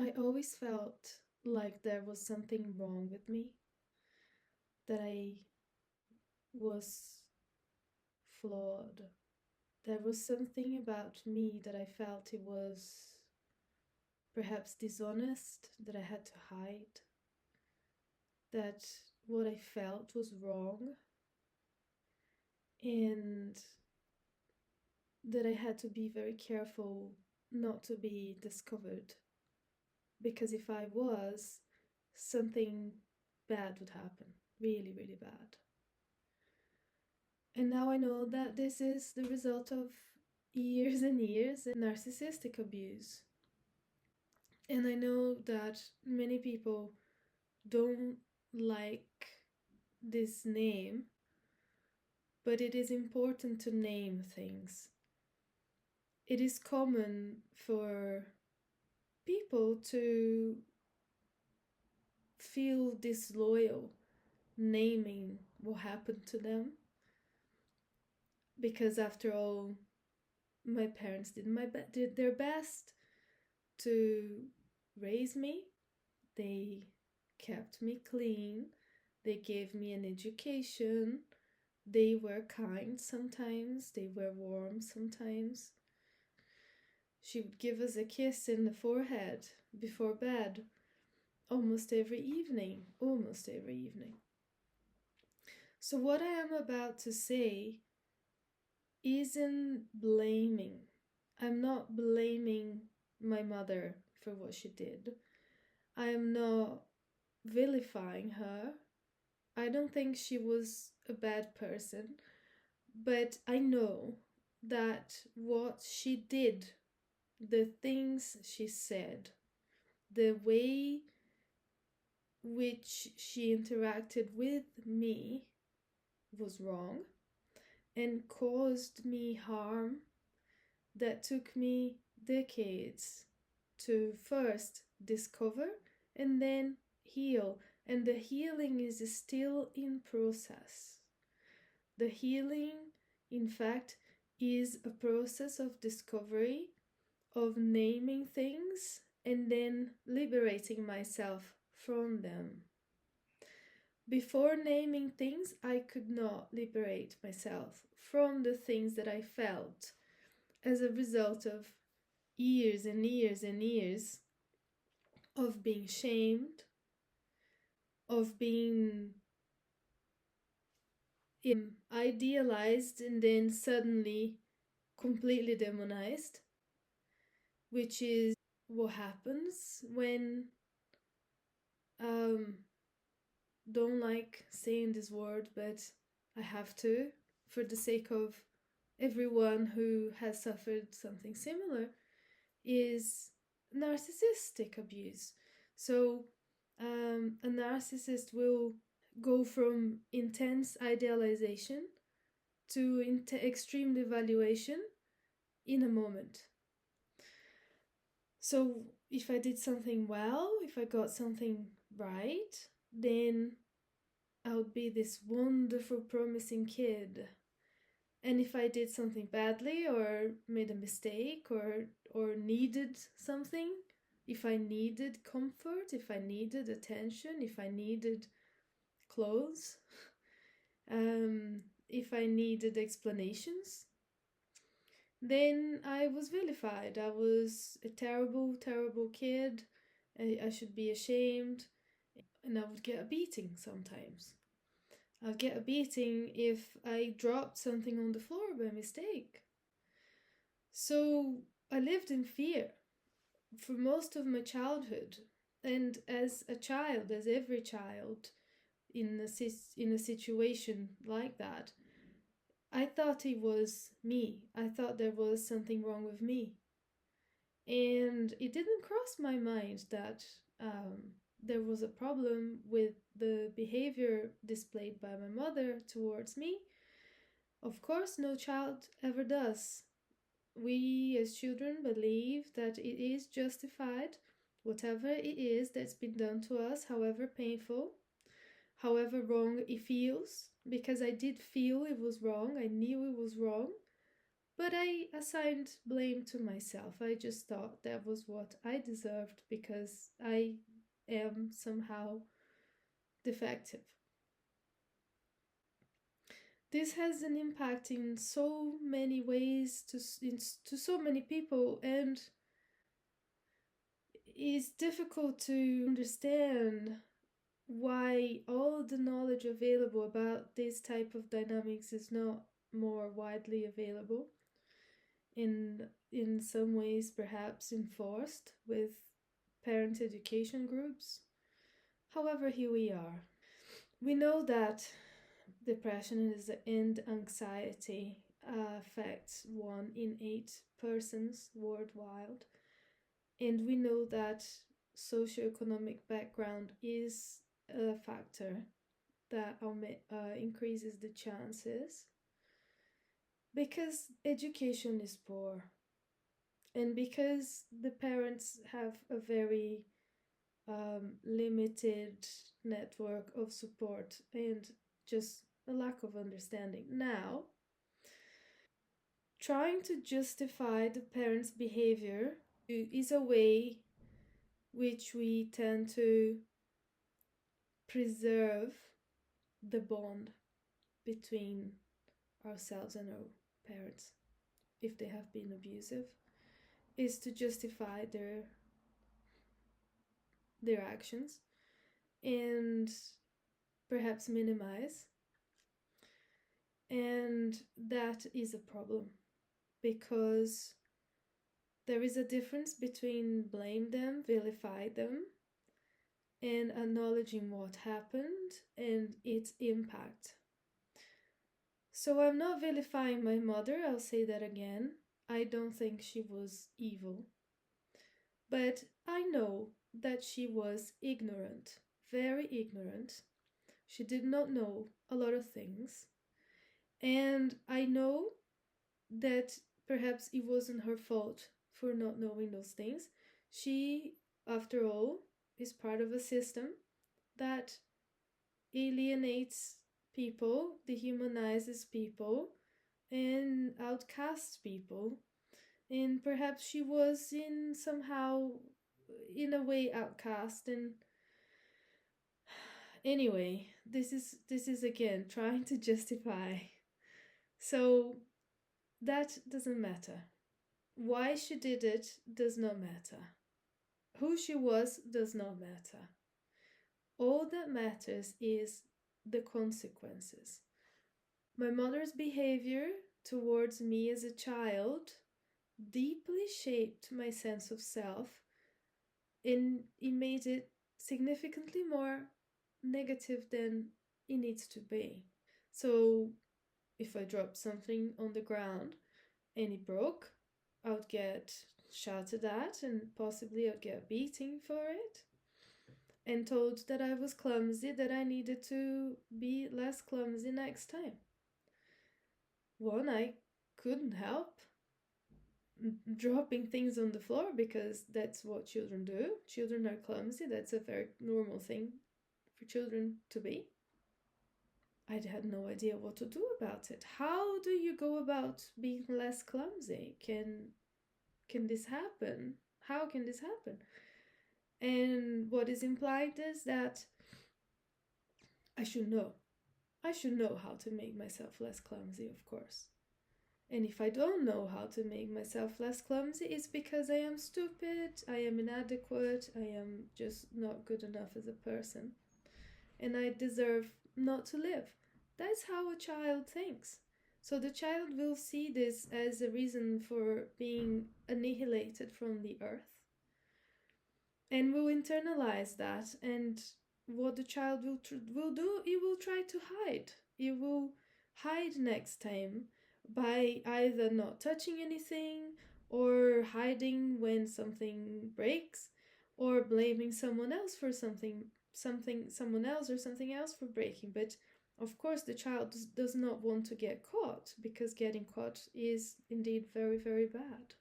I always felt like there was something wrong with me, that I was flawed. There was something about me that I felt it was perhaps dishonest, that I had to hide, that what I felt was wrong, and that I had to be very careful not to be discovered. Because if I was, something bad would happen. Really, really bad. And now I know that this is the result of years and years of narcissistic abuse. And I know that many people don't like this name, but it is important to name things. It is common for people to feel disloyal naming what happened to them, because after all, my parents did their best to raise me. They kept me clean. They gave me an education. They were kind sometimes. They were warm sometimes. She would give us a kiss in the forehead before bed almost every evening. Almost every evening. So, what I am about to say isn't blaming. I'm not blaming my mother for what she did. I am not vilifying her. I don't think she was a bad person, but I know that what she did, the things she said, the way which she interacted with me was wrong and caused me harm that took me decades to first discover and then heal. And the healing is still in process. The healing, in fact, is a process of discovery, of naming things, and then liberating myself from them. Before naming things, I could not liberate myself from the things that I felt as a result of years and years and years of being shamed, of being idealized and then suddenly completely demonized, which is what happens when don't like saying this word, but I have to for the sake of everyone who has suffered something similar, is narcissistic abuse. So a narcissist will go from intense idealization to extreme devaluation in a moment. So if I did something well, if I got something right, then I would be this wonderful, promising kid. And if I did something badly or made a mistake or needed something, if I needed comfort, if I needed attention, if I needed clothes, if I needed explanations, then I was vilified. I was a terrible, terrible kid. I should be ashamed. And I would get a beating sometimes. I'd get a beating if I dropped something on the floor by mistake. So I lived in fear for most of my childhood. And as a child, as every child in a situation like that, I thought it was me. I thought there was something wrong with me. And it didn't cross my mind that there was a problem with the behavior displayed by my mother towards me. Of course, no child ever does. We as children believe that it is justified, whatever it is that's been done to us, however painful, however wrong it feels, because I did feel it was wrong, I knew it was wrong, But I assigned blame to myself. I just thought that was what I deserved because I am somehow defective. This has an impact in so many ways to so many people, and it's difficult to understand why all the knowledge available about this type of dynamics is not more widely available, in some ways perhaps enforced with parent education groups. However, here we are. We know that depression and anxiety affects 1 in 8 persons worldwide, and we know that socioeconomic background is a factor that increases the chances, because education is poor and because the parents have a very limited network of support and just a lack of understanding. Now, trying to justify the parents' behavior is a way which we tend to preserve the bond between ourselves and our parents, if they have been abusive, is to justify their actions and perhaps minimize. And that is a problem, because there is a difference between blame them, vilify them, and acknowledging what happened and its impact. So I'm not vilifying my mother, I'll say that again. I don't think she was evil. But I know that she was ignorant, very ignorant. She did not know a lot of things. And I know that perhaps it wasn't her fault for not knowing those things. She, after all, is part of a system that alienates people, dehumanizes people, and outcasts people. And perhaps she was in a way outcast. And anyway, this is again trying to justify. So that doesn't matter. Why she did it does not matter. Who she was does not matter. All that matters is the consequences. My mother's behavior towards me as a child deeply shaped my sense of self, and it made it significantly more negative than it needs to be. So if I dropped something on the ground and it broke, I would get shouted at and possibly I'd get a beating for it, and told that I was clumsy, that I needed to be less clumsy next time. One, I couldn't help dropping things on the floor because that's what children do. Children are clumsy, that's a very normal thing for children to be. I had no idea what to do about it. How do you go about being less clumsy? Can this happen? How can this happen? And what is implied is that I should know. I should know how to make myself less clumsy, of course. And if I don't know how to make myself less clumsy, it's because I am stupid, I am inadequate, I am just not good enough as a person. And I deserve not to live. That's how a child thinks. So the child will see this as a reason for being annihilated from the earth, and will internalize that. And what the child will do, it will try to hide. It will hide next time by either not touching anything, or hiding when something breaks, or blaming someone else for someone else or something else for breaking. But of course the child does not want to get caught, because getting caught is indeed very, very bad.